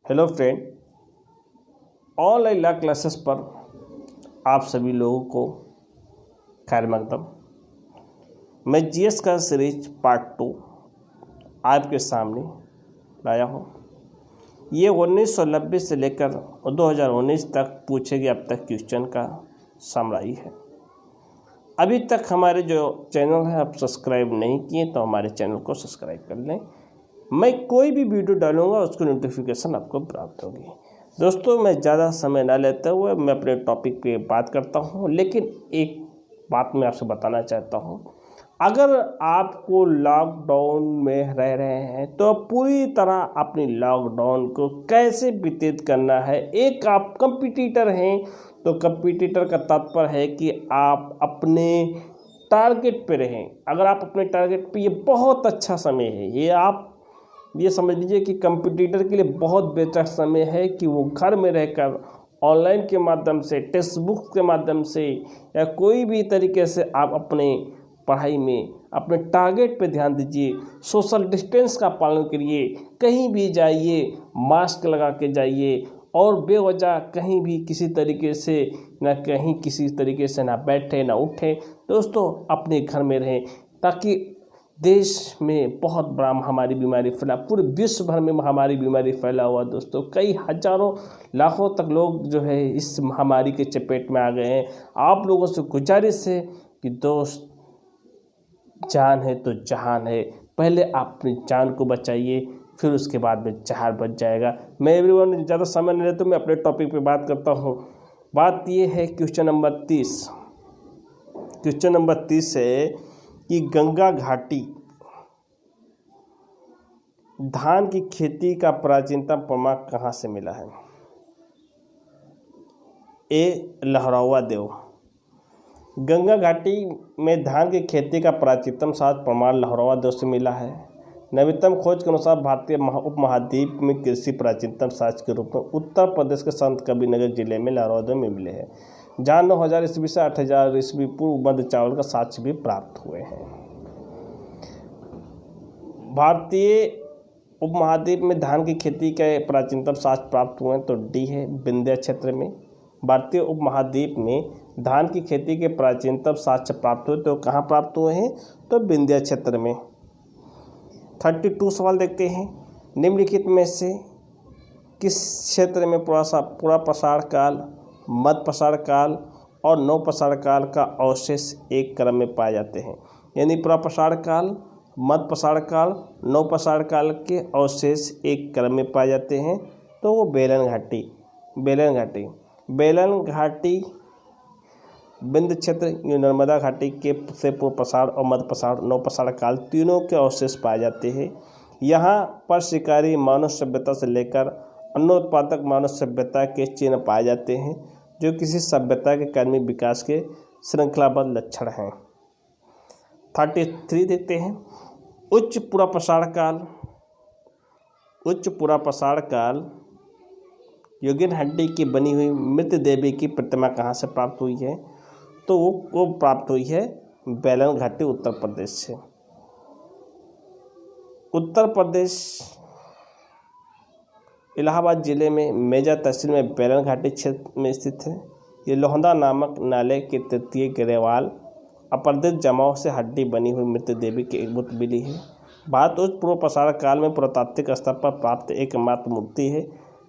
Hello friend, online ला classes पर आप सभी लोगों को खैर मकदम। मैं जीएस का सीरीज पार्ट 2 आपके सामने लाया हूँ। ये 1990 से लेकर 2019 तक पूछे गए अब तक क्वेश्चन का समराई है। अभी तक हमारे जो चैनल है आप सब्सक्राइब नहीं किए तो हमारे चैनल को सब्सक्राइब कर लें। मैं कोई भी वीडियो डालूंगा उसको नोटिफिकेशन आपको प्राप्त होगी। दोस्तों, मैं ज़्यादा समय ना लेते हुए मैं अपने टॉपिक पे बात करता हूँ, लेकिन एक बात मैं आपसे बताना चाहता हूँ। अगर आपको लॉकडाउन में रह रहे हैं तो पूरी तरह अपनी लॉकडाउन को कैसे व्यतीत करना है। एक आप कंपटीटर हैं तो कंपटीटर का तात्पर्य है कि आप अपने टारगेट पे रहें। अगर आप अपने टारगेट पे, ये बहुत अच्छा समय है। ये समझ लीजिए कि कंपटीटर के लिए बहुत बेहतर समय है कि वो घर में रहकर ऑनलाइन के माध्यम से, टेक्स्ट बुक के माध्यम से या कोई भी तरीके से आप अपने पढ़ाई में अपने टारगेट पे ध्यान दीजिए। सोशल डिस्टेंस का पालन करिए, कहीं भी जाइए मास्क लगा के जाइए और बेवजह कहीं भी किसी तरीके से ना कहीं किसी तरीके से ना बैठे ना उठे। दोस्तों, अपने घर में रहें ताकि देश में बहुत बड़ा महामारी बीमारी फैला, पूरे विश्व भर में महामारी बीमारी फैला हुआ। दोस्तों, कई हजारों लाखों तक लोग जो है इस महामारी के चपेट में आ गए हैं। आप लोगों से गुजारिश है कि दोस्त, जान है तो जहान है। पहले आप अपनी जान को बचाइए, फिर उसके बाद में जहान बच जाएगा। मैं एवरीवन ज़्यादा समय नहीं लेता, मैं अपने टॉपिक पे बात करता हूँ। बात ये है क्वेश्चन नंबर 30। क्वेश्चन नंबर 30 है कि गंगा घाटी धान की खेती का प्राचीनतम प्रमाण कहाँ से मिला है। ए, लहरौआ देव। गंगा घाटी में धान की खेती का प्राचीनतम साक्ष्य प्रमाण लहरौआ देव से मिला है। नवीनतम खोज के अनुसार भारतीय उपमहाद्वीप में कृषि प्राचीनतम साक्ष्य के रूप में उत्तर प्रदेश के संत कबीरनगर जिले में लहरौआ देव में मिले हैं, जहाँ 9000 ईस्वी से 8000 ईस्वी पूर्व मध्य चावल का साक्ष्य भी प्राप्त हुए हैं। भारतीय उपमहाद्वीप में धान की खेती के प्राचीनतम साक्ष्य प्राप्त हुए हैं तो डी है, विंध्य क्षेत्र में। भारतीय उपमहाद्वीप में धान की खेती के प्राचीनतम साक्ष्य प्राप्त हुए तो कहाँ प्राप्त हुए हैं, तो विंध्य क्षेत्र में। 32 सवाल देखते हैं। निम्नलिखित में से किस क्षेत्र में पूरा पसार काल, मध्य पसार काल और नव पसार काल का अवशेष एक क्रम में पाए जाते हैं। यानी पूरा पसार काल, मध्य पसार काल, नव पसार काल के अवशेष एक क्रम में पाए जाते हैं तो वो बेलन घाटी विंध्य क्षेत्र, नर्मदा घाटी के से पूर्व पसार और मध्य पसार, नव पसार काल तीनों के अवशेष पाए जाते हैं। यहाँ पर शिकारी मानव सभ्यता से लेकर अन्नोत्पादक मानव सभ्यता के चिन्ह पाए जाते हैं, जो किसी सभ्यता के कर्मी विकास के श्रृंखलाबद्ध लक्षण हैं। 33 देखते हैं। उच्च पूरा पसार काल योगिन हड्डी की बनी हुई मृत देवी की प्रतिमा कहाँ से प्राप्त हुई है, तो वो प्राप्त हुई है बेलन घाटी, उत्तर प्रदेश से। उत्तर प्रदेश इलाहाबाद जिले में मेजा तहसील में बेलन घाटी क्षेत्र में स्थित है। ये लोहंदा नामक नाले के तृतीय गिरेवाल अपरदित जमाव से हड्डी बनी हुई मृत देवी की एक बुत मिली है। भारत उच्च पूर्व पसार काल में पुरातात्विक स्तर पर प्राप्त एकमात्र मूर्ति है।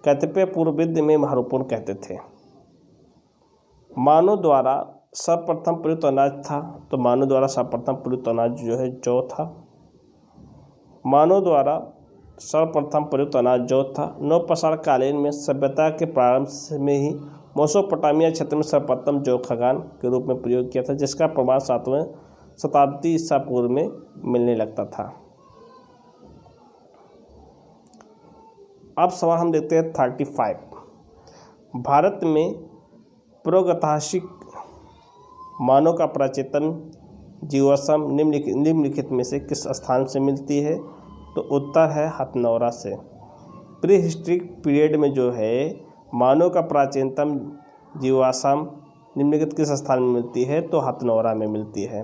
कतिपय पूर्वविद में महत्वपूर्ण कहते थे। मानव द्वारा सर्वप्रथम प्रयुक्त अनाज था, तो मानव द्वारा सर्वप्रथम प्रयुक्त अनाज जो है जौ था। नव पसार कालीन में सभ्यता के प्रारंभ में ही मेसोपोटामिया क्षेत्र में सर्वप्रथम जौ खगान के रूप में प्रयोग किया था, जिसका प्रमाण 7वीं शताब्दी ईसा पूर्व में मिलने लगता था। अब सवाल हम देखते हैं 35। भारत में प्रागैतिहासिक मानव का प्राचीनतम जीवाश्म निम्नलिखित में से किस स्थान से मिलती है, तो उत्तर है हथनौरा से। प्री हिस्ट्रिक पीरियड में जो है मानव का प्राचीनतम जीवाश्म निम्नलिखित किस स्थान में मिलती है, तो हथनौरा में मिलती है।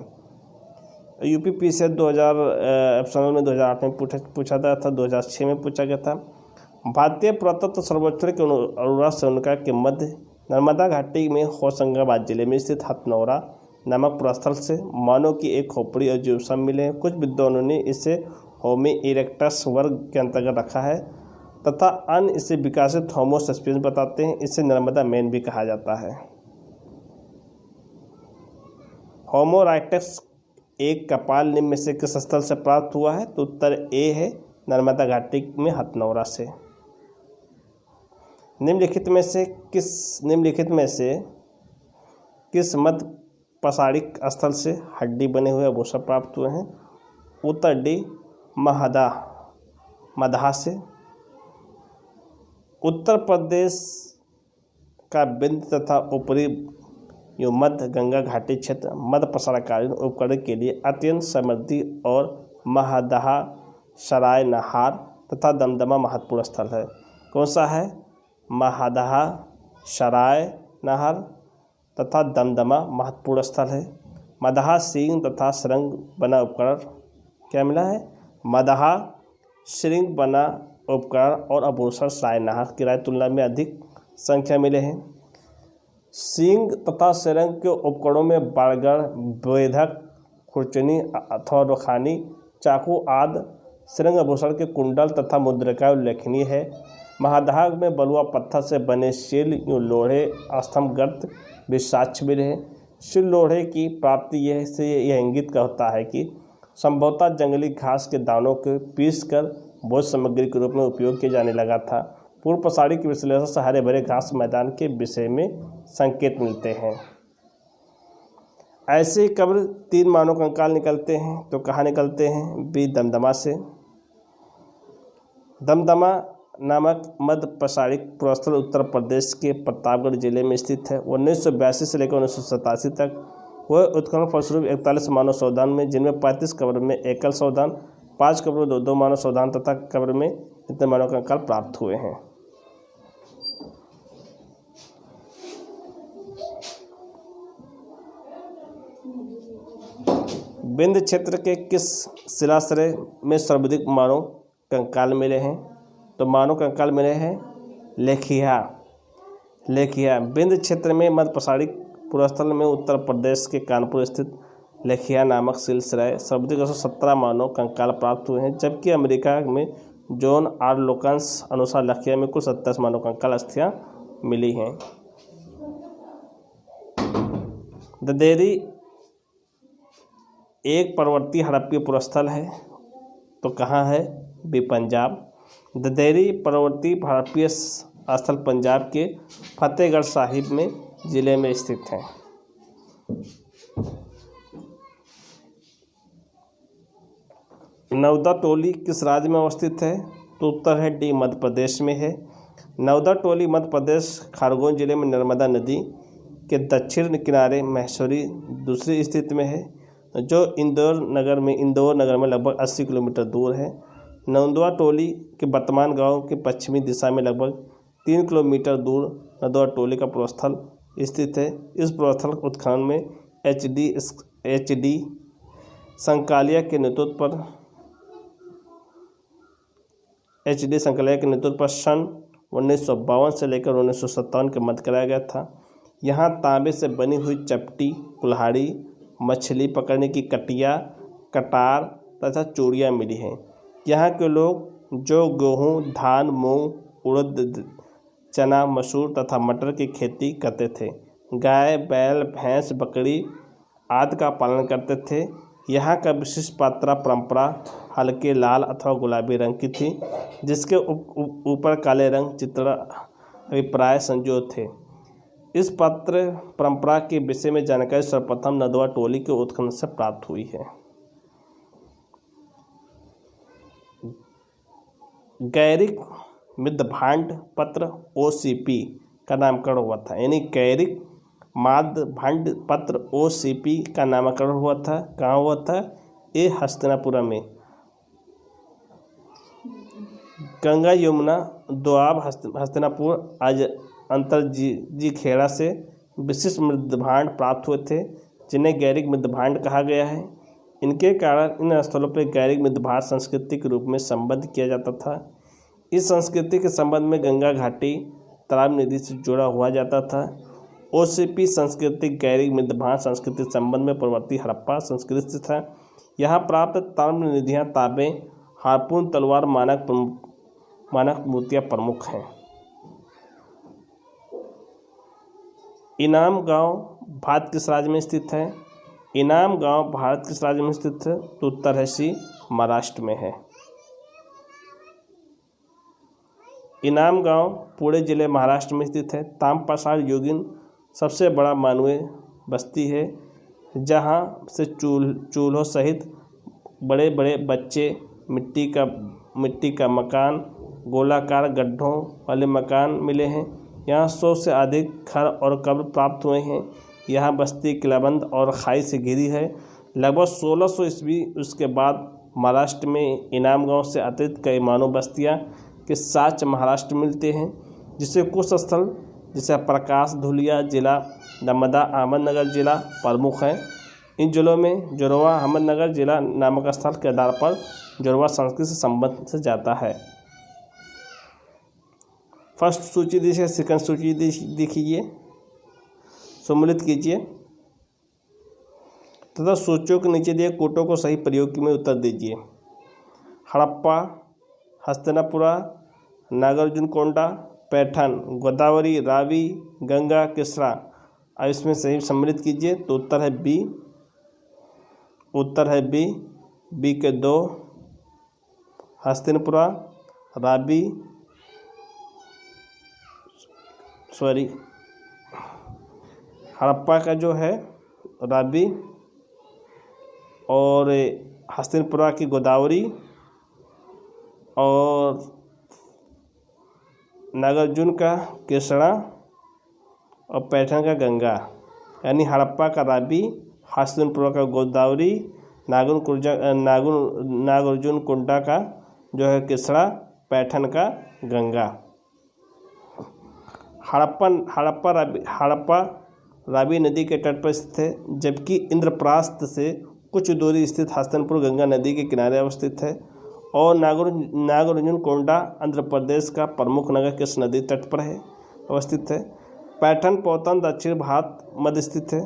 यूपीपीएससी 2008 में पूछा गया था, 2006 में पूछा गया था। भारतीय पुरातत्व सर्वेक्षण के अनुराग श्रृंखला के मध्य नर्मदा घाटी में होशंगाबाद जिले में स्थित हथनौरा नामक पुरास्थल से मानव की एक खोपड़ी और जीवाश्म मिले हैं। कुछ विद्वानों ने इसे होमी इरेक्टस वर्ग के अंतर्गत रखा है तथा अन्य इसे विकसित होमो सस्पियंस बताते हैं। इसे नर्मदा मैन भी कहा जाता है। होमो इरेक्टस एक कपाल निम्न में से किस स्थल से प्राप्त हुआ है? तो उत्तर ए है, नर्मदा घाटी में हथनौरा से। निम्नलिखित में से किस मध्य पसारिक स्थल से हड्डी बने हुए आभूषण प्राप्त हुए हैं? उत्तर डी, मदहा से। उत्तर प्रदेश का विंध्य तथा ऊपरी मध्य गंगा घाटी क्षेत्र मध्य प्रसारकालीन उपकरण के लिए अत्यंत समृद्धि और महदहा, सराय नहार तथा दमदमा महत्वपूर्ण स्थल है। कौन सा है? महदहा, सराय नहर तथा दमदमा महत्वपूर्ण स्थल है। मदहा सींग तथा सुरंग बना उपकरण क्या मिला है? मदहा सींग बना उपकरण और आभूषण सराय नहर की तुलना में अधिक संख्या मिले हैं। सींग तथा सुरंग के उपकरणों में बरगद, बेधक, खुरचनी अथवा रुखानी, चाकू आदि सुरंग आभूषण के कुंडल तथा मुद्रिकाएं उल्लेखनीय है। महदहा में बलुआ पत्थर से बने शील, लोहे, स्तंभ, गर्त भी साक्ष्य मिले हैं। शील लोहे की प्राप्ति यह इंगित होता है कि संभवतः जंगली घास के दानों को पीस कर भोज्य सामग्री के रूप में उपयोग किया जाने लगा था। पूर्व प्रसारिक विश्लेषण से हरे भरे घास मैदान के विषय में संकेत मिलते हैं। ऐसे कब्र 3 मानव कंकाल निकलते हैं, तो कहाँ निकलते हैं? बी, दमदमा से। दमदमा नामक मध्य प्रसारिक पुरास्थल उत्तर प्रदेश के प्रतापगढ़ जिले में स्थित है। 1982 से लेकर 1987 तक वह उत्खनन फलस्वरूप 41 मानव शवदान में, जिनमें 35 कब्र में एकल शवदान, 5 कब्र में 2 मानव शवदान तथा कब्र में इतने मानव कंकाल प्राप्त हुए हैं। विंध्य क्षेत्र के किस शिलाश्रय में सर्वाधिक मानव कंकाल मिले हैं? तो मानव कंकाल मिले हैं लेखिया। विंध्य क्षेत्र में मध्य प्रसारिक पुरास्थल में उत्तर प्रदेश के कानपुर स्थित लेखिया नामक शिलाश्रय सर्वाधिक 117 मानव कंकाल प्राप्त हुए हैं, जबकि अमेरिका में जॉन आर लोकन्स अनुसार लेखिया में कुल 27 मानव कंकाल अस्थियां मिली हैं। ददेरी एक पर्वतीय हड़प्पीय पुरास्थल है, तो कहाँ है? बी, पंजाब। ददेरी पर्वतीय हड़प्पीय स्थल पंजाब के फतेहगढ़ साहिब में जिले में स्थित है। नवदा टोली किस राज्य में अवस्थित है? तो उत्तर है डी, मध्य प्रदेश में है। नवदा टोली मध्य प्रदेश खरगोन जिले में नर्मदा नदी के दक्षिण किनारे महेश्वरी दूसरी स्थिति में है, जो इंदौर नगर में लगभग 80 किलोमीटर दूर है। नंदवा टोली के वर्तमान गांव के पश्चिमी दिशा में लगभग 3 किलोमीटर दूर नंदवा टोली का पुरास्थल स्थित है। इस पुरास्थल उत्खनन में एच.डी. संकालिया के नेतृत्व पर सन 1952 से लेकर 1957 के मध्य कराया गया था। यहाँ तांबे से बनी हुई चपटी, कुल्हाड़ी, मछली पकड़ने की कटिया, कटार तथा चूड़ियाँ मिली हैं। यहाँ के लोग जो गेहूँ, धान, मूंग, उड़द, चना, मसूर तथा मटर की खेती करते थे। गाय, बैल, भैंस, बकरी आदि का पालन करते थे। यहाँ का विशिष्ट पात्रा परंपरा हल्के लाल अथवा गुलाबी रंग की थी, जिसके ऊपर काले रंग चित्र अभिप्राय संजोए थे। इस पात्र परंपरा के विषय में जानकारी सर्वप्रथम नंदवा टोली के उत्खनन से प्राप्त हुई है। गैरिक मृद्भांड पत्र OCP का नामकरण हुआ था, यानी गैरिक मृद्भांड पत्र OCP का नामकरण हुआ था। कहाँ हुआ था? ये हस्तिनापुर में। गंगा यमुना दोआब हस्तिनापुर आज अंतर जी खेड़ा से विशिष्ट मृद्भांड प्राप्त हुए थे, जिन्हें गैरिक मृद्भांड कहा गया है। इनके कारण इन स्थलों पर गैरिक मृद्भांड संस्कृति के रूप में संबद्ध किया जाता था। इस संस्कृति के संबंध में गंगा घाटी तालाब नदी से जुड़ा हुआ जाता था। ओसीपी संस्कृति गैरी मध्यभारत संस्कृति संबंध में पूर्ववर्ती हड़प्पा संस्कृति से था। यहाँ प्राप्त ताम्र निधियाँ ताबे हार्पून तलवार मानक मूर्तियाँ प्रमुख हैं। इनाम गांव भारत किस राज्य में स्थित है? इनाम गांव भारत किस राज्य में स्थित है? तो उत्तर है सी, महाराष्ट्र में है। इनाम गांव पुणे जिले महाराष्ट्र में स्थित है। ताम्रपाषाण युगीन सबसे बड़ा मानवीय बस्ती है, जहां से चूल्हों सहित बड़े बड़े बच्चे मिट्टी का मकान, गोलाकार गड्ढों वाले मकान मिले हैं। यहाँ 100 से अधिक घर और कब्र प्राप्त हुए हैं। यह बस्ती किलाबंद और खाई से घिरी है। लगभग 1600 ईस्वी उसके बाद महाराष्ट्र में इनाम गांव से अतिरिक्त कई मानव बस्तियां के साक्ष्य महाराष्ट्र मिलते हैं, जिससे कुछ स्थल जैसे प्रकाश धुलिया जिला, नर्मदा अहमदनगर जिला प्रमुख हैं। इन जिलों में जोरवा अहमदनगर जिला नामक स्थल के आधार पर जोरवा संस्कृति से संबंध से जाता है। फर्स्ट सूची दीजिए, सेकंड सूची देखिए, सम्मिलित कीजिए तथा सूचियों के नीचे दिए कोटों को सही प्रयोग में उत्तर दीजिए। हड़प्पा, हस्तिनापुरा, नागार्जुनकोंडा, पैठन, गोदावरी, रावी, गंगा, किसरा। अब इसमें सही सम्मिलित कीजिए। तो उत्तर है बी, उत्तर है बी। बी के 2 हस्तिनापुरा, रावी, हड़प्पा का जो है रावी और हस्तिनापुरा की गोदावरी और नागार्जुन का केसड़ा और पैठन का गंगा। यानी हड़प्पा का रावी, हस्तिनापुरा का गोदावरी, नागार्जुन कुंडा का जो है केसड़ा, पैठन का गंगा। हड़प्पा रावी नदी के तट पर स्थित है, जबकि इंद्रप्रस्थ से कुछ दूरी स्थित हस्तिनापुर गंगा नदी के किनारे अवस्थित है। और नागार्जुनकोंडा आंध्र प्रदेश का प्रमुख नगर किस नदी तट पर है अवस्थित है? पैठन पोतन दक्षिण भारत मध्य स्थित है।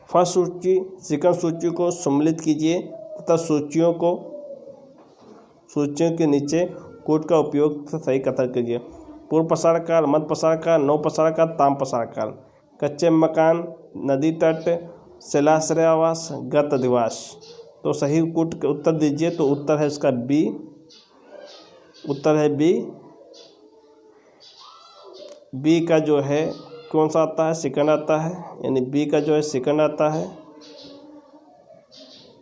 फर्स्ट सूची सेकंड सूची को सम्मिलित कीजिए तथा सूचियों के नीचे कोट का उपयोग से सही कथन कीजिए। पूर्व प्रसार काल, मध्य प्रसार काल, नव प्रसार काल, ताम्र प्रसार काल। कच्चे मकान, नदी तट, शिलाश्रय आवास, गत अधिवास। तो सही कोट का उत्तर दीजिए। तो उत्तर है इसका बी, उत्तर है बी। बी का जो है कौन सा आता है? सेकंड आता है, यानी बी का जो है सेकंड आता है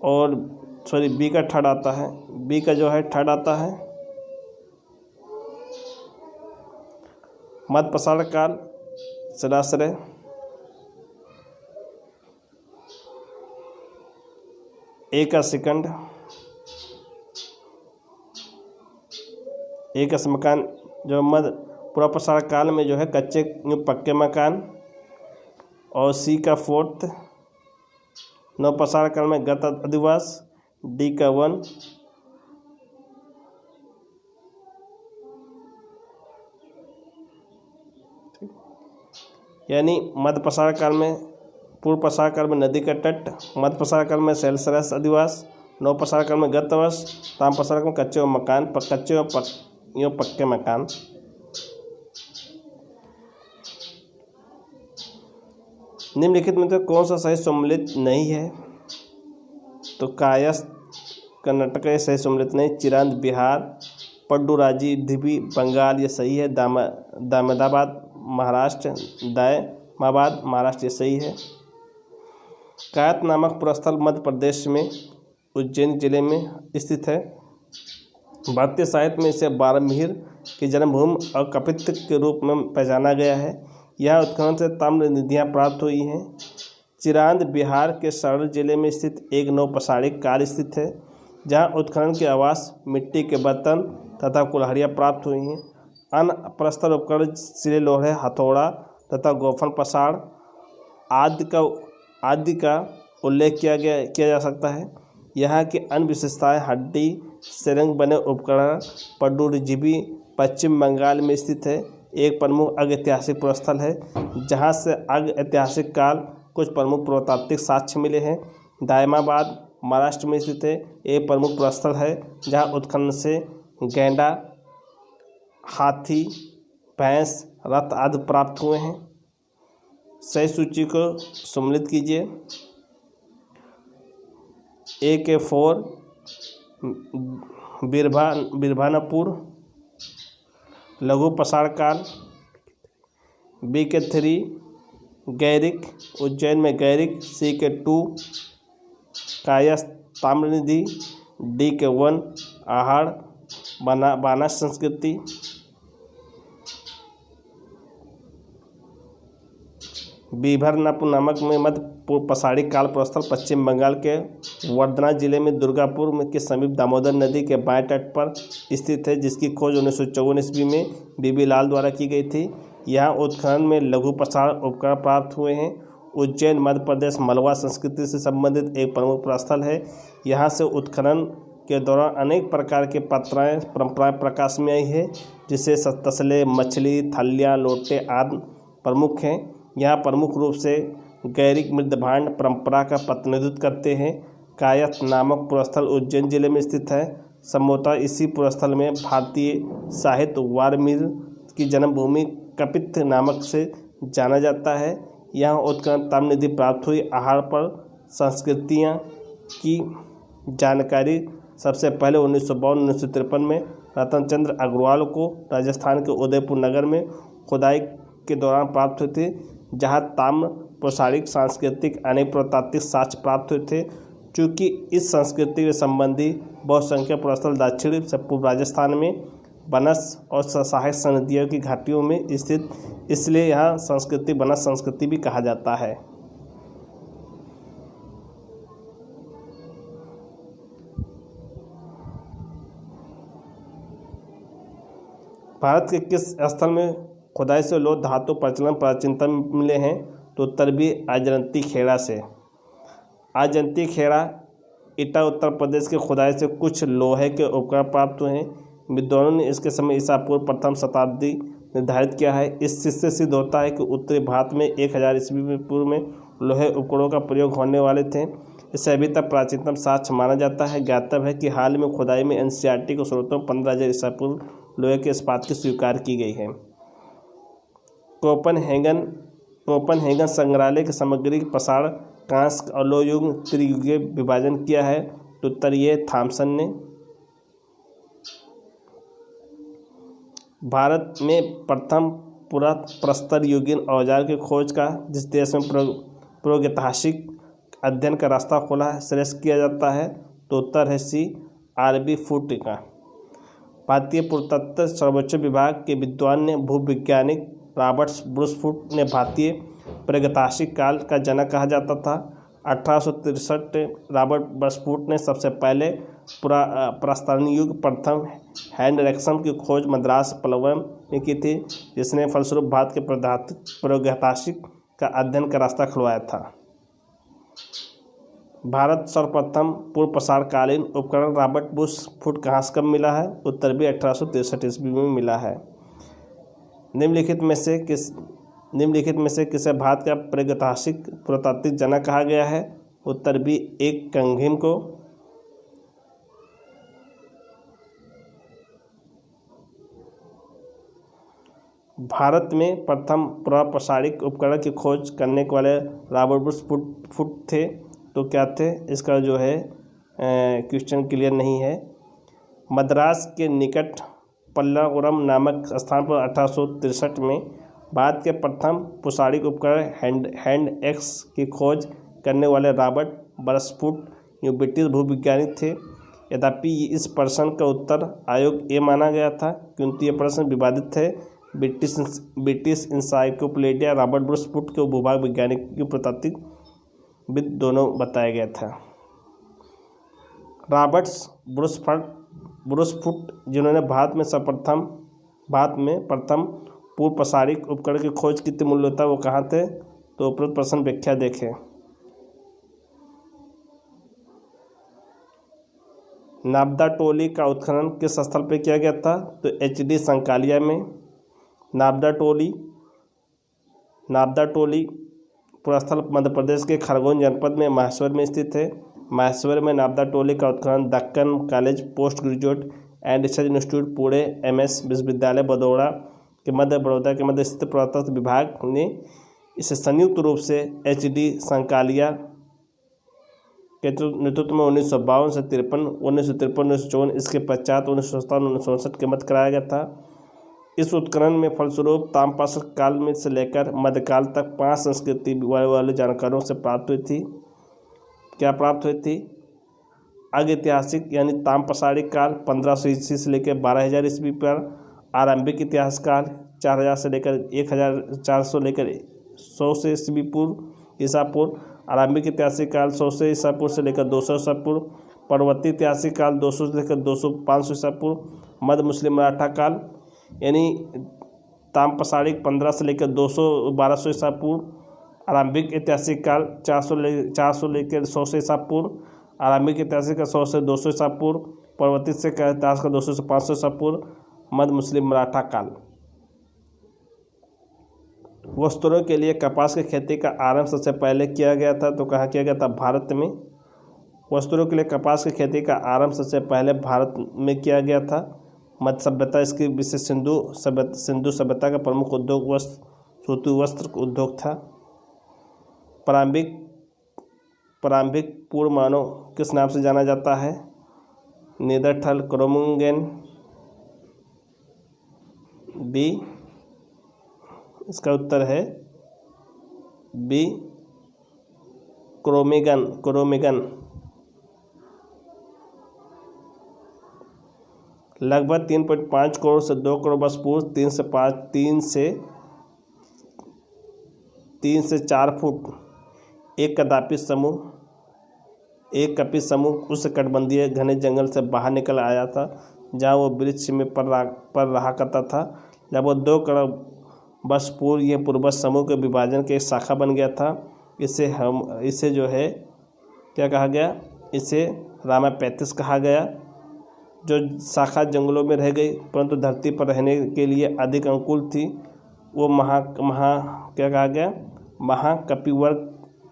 और बी का थर्ड आता है। बी का जो है थर्ड आता है। मध्य प्रसार काल, शिलाश्रय, ए का सेकंड, ए का मकान जो मध्य पूरा प्रसार काल में जो है कच्चे पक्के मकान, और सी का फोर्थ। नव प्रसार काल में गत अधिवास, डी का 1। यानी मध्य प्रसार काल में, पूर्व प्रसार काल में नदी का तट, मध्य प्रसार काल में शिलाश्रय अधिवास, नव प्रसार काल में गत अधिवास, ताम्र प्रसार काल में कच्चे मकान, पक्के मकान। निम्नलिखित में तो कौन सा सही सम्मिलित नहीं है? तो कायस्थ कर्नाटक है, सही सम्मिलित नहीं। चिरांद बिहार, पड्डुराजी ढिबी बंगाल, ये सही है। दामोदाबाद महाराष्ट्र, दायमाबाद महाराष्ट्र, ये सही है। कायस्थ नामक पुरस्थल मध्य प्रदेश में उज्जैन जिले में स्थित है। भारतीय साहित्य में इसे बारहमीर की जन्मभूमि और कपित्त के रूप में पहचाना गया है। यहाँ उत्खनन से ताम्र निधियाँ प्राप्त हुई हैं। चिरांद बिहार के सरल जिले में स्थित एक नवपाषाणिक काल स्थित है, जहाँ उत्खनन के आवास मिट्टी के बर्तन तथा कुल्हाड़ियाँ प्राप्त हुई हैं। अन्य प्रस्तर उपकरण सिरे, लोहे, हथौड़ा तथा गोफन पसाड़ आदि का उल्लेख किया जा सकता है। यहाँ की अन्य विशेषताएं हड्डी से रंग बने उपकरण पडुरजीवी पश्चिम बंगाल में स्थित है, एक प्रमुख अग ऐतिहासिक पुरस्थल है जहाँ से अग ऐतिहासिक काल कुछ प्रमुख पुरातात्विक साक्ष्य मिले हैं। दायमाबाद महाराष्ट्र में स्थित है, एक प्रमुख पुरस्थल है जहाँ उत्खनन से गैंडा, हाथी, भैंस, रथ आदि प्राप्त हुए हैं। सही सूची को सम्मिलित कीजिए। AK4 बिरभानपुर लघु पाषाण काल, BK3 गैरिक उज्जैन में गैरिक, CK2 कायस्थ ताम्रनिधि, DK1 आहाड़ बानास संस्कृति। बीभरनापुर नामक में मध्य पूर्व पाषाणी काल पुरस्थल पश्चिम बंगाल के वर्धना जिले में दुर्गापुर में के समीप दामोदर नदी के बाएं तट पर स्थित है, जिसकी खोज 1954 ईस्वी में बीबी लाल द्वारा की गई थी। यहाँ उत्खनन में लघु पाषाण उपकरण प्राप्त हुए हैं। उज्जैन मध्य प्रदेश मलवा संस्कृति से संबंधित एक प्रमुख पुरस्थल है। यहाँ से उत्खनन के दौरान अनेक प्रकार के पत्राएँ परंपराएँ प्रकाश में आई है, जिसे तसले, मछली, थलियाँ, लोटे आदि प्रमुख हैं। यहाँ प्रमुख रूप से गैरिक मृदभांड परंपरा का प्रतिनिधित्व करते हैं। कायस्थ नामक पुरस्थल उज्जैन जिले में स्थित है। संभवतः इसी पुरस्थल में भारतीय साहित्य वाल्मीकि की जन्मभूमि कपित्थ नामक से जाना जाता है। यहाँ उत्खनन ताम्रनिधि प्राप्त हुई। आहार पर संस्कृतियाँ की जानकारी सबसे पहले 1952-1953 में रतनचंद्र अग्रवाल को राजस्थान के उदयपुर नगर में खुदाई के दौरान प्राप्त हुए थे, जहाँ ताम्र पौराणिक सांस्कृतिक अनेक पुरातात्विक साक्ष्य प्राप्त हुए थे। चूँकि इस संस्कृति के संबंधी बहुसंख्यक पुरस्थल दक्षिण से पूर्व राजस्थान में बनस और सहायक नदियों की घाटियों में स्थित, इसलिए यहाँ संस्कृति बनस संस्कृति भी कहा जाता है। भारत के किस स्थल में खुदाई से लोह धातु प्रचलन प्राचीनतम मिले हैं? तो उत्तर भी अजंती खेड़ा से। अजंती खेड़ा ईटा उत्तर प्रदेश के खुदाई से कुछ लोहे के उपकरण प्राप्त हुए हैं। विद्वानों ने इसके समय ईसा पूर्व प्रथम शताब्दी निर्धारित किया है। इससे सिद्ध होता है कि उत्तरी भारत में 1000 ईस्वी पूर्व में लोहे उपकरणों का प्रयोग होने वाले थे। इसे अभी तक प्राचीनतम साक्ष्य माना जाता है। ज्ञातव्य है कि हाल में खुदाई में NCERT के स्रोतों 15000 ईसा पूर्व लोहे के इस्पात की स्वीकार की गई है। कोपनहेगन संग्रहालय की सामग्री पाषाण, कांस्य और लोह युग त्रियुगीय विभाजन किया है। तो उत्तर ये थॉमसन ने। भारत में प्रथम प्रस्तर युगीन औजार की खोज का जिस देश में प्रागैतिहासिक अध्ययन का रास्ता खोला है, श्रेष्ठ किया जाता है। तो उत्तर है C RB फुट का। भारतीय पुरातत्व सर्वेक्षण विभाग के विद्वान ने भूवैज्ञानिक रॉबर्ट ब्रूस फुट ने भारतीय प्रागैतिहासिक काल का जनक कहा जाता था। 1863 रॉबर्ट ब्रूस फुट ने सबसे पहले प्रस्तरण युग प्रथम हैंड रेक्सम की खोज मद्रास पल्लवम में की थी, जिसने फलस्वरूप भारत के प्रागैतिहासिक का अध्ययन का रास्ता खुलवाया था। भारत सर्वप्रथम पूर्व पाषाणकालीन उपकरण रॉबर्ट ब्रूस फुट कहाँ से कब मिला है? उत्तर भी 1863 ईस्वी में मिला है। निम्नलिखित में से किसे भारत का प्रागैतिहासिक पुरातात्विक जनक कहा गया है? उत्तर भी एक कंघिम को। भारत में प्रथम पुरापाषाणिक उपकरण की खोज करने वाले रॉबर्ट ब्रूस फुट थे। तो क्या थे? इसका जो है क्वेश्चन क्लियर नहीं है। मद्रास के निकट पल्लावरम नामक स्थान पर 1863 में भारत के प्रथम पाषाणिक उपकरण हैंड एक्स की खोज करने वाले रॉबर्ट ब्रूस फुट जो ब्रिटिश भूवैज्ञानिक थे। यद्यपि इस प्रश्न का उत्तर आयोग ए माना गया था, क्योंकि ये प्रश्न विवादित थे। British encyclopedia Robert Bruce foot को भूभाग वैज्ञानिक की पुरातात्विक विद दोनों बताया गया था। रॉबर्ट ब्रूस फुट जिन्होंने भारत में प्रथम पूर्व पाषाणिक उपकरण की खोज की थी, मूल्यता वो कहाँ थे? तो उपरोक्त प्रश्न व्याख्या देखें। नापदा टोली का उत्खनन किस स्थल पर किया गया था? तो HD संकालिया में। नापदा टोली पुरस्थल मध्य प्रदेश के खरगोन जनपद में माहेश्वर में स्थित है। माहेश्वर में नापदा टोली का उत्खनन Deccan college post graduate and research institute Pune MS विश्वविद्यालय बड़ौदा के मध्य स्थित पुरातत्व विभाग ने इसे संयुक्त रूप से HD संकालिया के नेतृत्व में 1952 से 1953 इसके पश्चात 1957 के मध्य कराया गया था। इस उत्खनन में फलस्वरूप ताम्रपात्र काल में से लेकर मध्यकाल तक 5 संस्कृति वाले जानकारों से प्राप्त हुई थी। क्या प्राप्त हुई थी? अगैतिहासिक यानी ताम्रपाषाणिक काल 1500 ईस्वी से लेकर 12000 ईस्वी पर। आरंभिक इतिहास काल 4000 से लेकर 1400 लेकर 100 से ईसा पूर्व। आरंभिक ऐतिहासिक काल 100 से ईसा पूर्व से लेकर 200 ईसा पूर्व। परवर्ती ऐतिहासिक काल 200 से लेकर 500 ईसा पूर्व। मध्य मुस्लिम मराठा काल यानी ताम्रपाषाणिक 15 से लेकर 1200 ईसा पूर्व। आरंभिक ऐतिहासिक काल 400 लेकर 100 से ईसा पूर्व। आरंभिक ऐतिहासिक काल 100 से 200 ईसा पूर्व। परवर्ती से इतिहास का 200 से 500 ईसा पूर्व। मध्य मुस्लिम मराठा काल। वस्त्रों के लिए कपास की खेती का आरंभ सबसे पहले किया गया था, तो कहाँ किया गया था? भारत में। वस्त्रों के लिए कपास की खेती का आरंभ सबसे पहले भारत में किया गया था। मध्य सभ्यता इसकी विशेष सिंधु सभ्यता का प्रमुख उद्योग सूती वस्त्र उद्योग था। प्रारंभिक पूर्व मानव किस नाम से जाना जाता है? नेदरथल क्रोमिंगन। बी, इसका उत्तर है बी, क्रोमिगन। लगभग 3.5 करोड़ से 2 करोड़ वर्ष पूर्व 3 से 4 फुट एक कपी समूह उस कटिबंधीय घने जंगल से बाहर निकल आया था, जहां वो वृक्ष में पर रहा करता था। लगभग 2 करोड़ वर्ष पूर्व यह पूर्वज समूह के विभाजन के एक शाखा बन गया था। इसे जो है क्या कहा गया? इसे रामापैथिस कहा गया। जो शाखा जंगलों में रह गई परंतु धरती पर रहने के लिए अधिक अनुकूल थी, वो क्या कहा गया? महाकपिवर्ग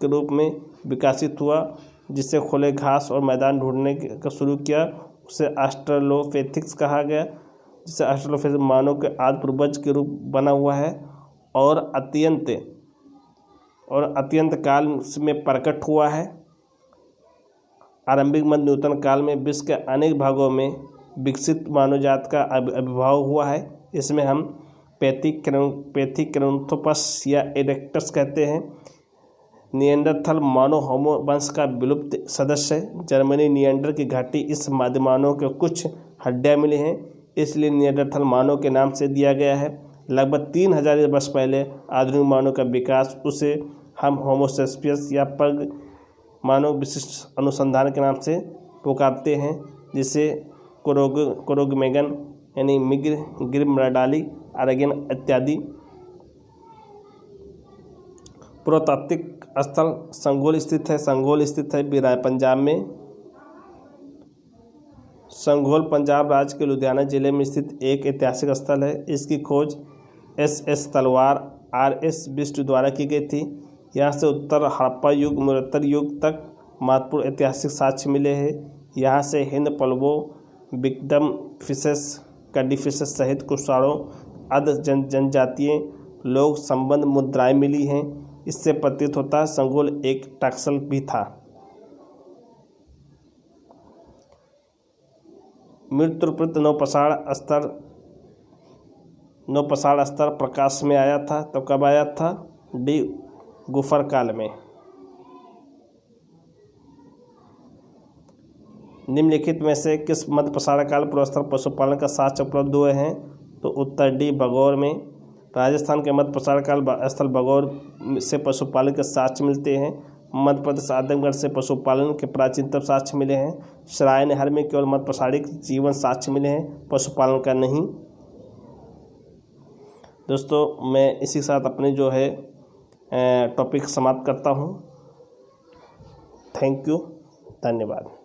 के रूप में विकसित हुआ, जिससे खुले घास और मैदान ढूंढने का शुरू किया। उसे ऑस्ट्रेलोपैथिक्स कहा गया, जिसे ऑस्ट्रेलोपैथिक्स मानव के आदि पूर्वज के रूप बना हुआ है और अत्यंत काल में प्रकट हुआ है। आरंभिक मध्य नूतन काल में विश्व के अनेक भागों में विकसित मानव जात का आविर्भाव हुआ है। इसमें हम पैथिक्रेनोथोपस या इरेक्टस कहते हैं। निएंडरथल मानव होमो वंश का विलुप्त सदस्य है। जर्मनी निएंडर की घाटी इस मानव के कुछ हड्डियां मिली हैं, इसलिए निएंडरथल मानव के नाम से दिया गया है। लगभग 3000 वर्ष पहले आधुनिक मानव का विकास उसे हम होमोसेपियंस या पग मानव विशिष्ट अनुसंधान के नाम से पुकारते हैं, जिसे कोरोगमेगन यानी मिग्र, गिरमडाली, आरेगन इत्यादि। पुरातात्विक स्थल संघोल स्थित है पंजाब में। संघोल पंजाब राज्य के लुधियाना जिले में स्थित एक ऐतिहासिक स्थल है। इसकी खोज SS तलवार RS बिष्ट द्वारा की गई थी। यहाँ से उत्तर हड़प्पा युग मरुत्तर युग तक महत्वपूर्ण ऐतिहासिक साक्ष्य मिले हैं। यहाँ से हिंद पलवों, बिगडम फिशेस, कैडीफिशेस सहित कुशाणों आदि जनजातीय लोग संबंध मुद्राएं मिली हैं। इससे प्रतीत होता है संघोल एक टक्सल भी था। मृत्युप्रत नौपसाण स्तर प्रकाश में आया था, तो कब आया था? डी, गुफर काल में। निम्नलिखित में से किस मध्य प्रसारण काल पुरस्तर पशुपालन का साक्ष्य उपलब्ध हुए हैं? तो उत्तर डी, बगौर में। राजस्थान के मध्य प्रसारण काल स्थल बगौर से पशुपालन के साक्ष्य मिलते हैं। मध्य प्रदेश आदमगढ़ से पशुपालन के प्राचीनतम साक्ष्य मिले हैं। सरायनहर में केवल मध्य प्रसारिक जीवन साक्ष्य मिले हैं, पशुपालन का नहीं। दोस्तों, मैं इसी के साथ अपने जो है टॉपिक समाप्त करता हूँ। थैंक यू, धन्यवाद।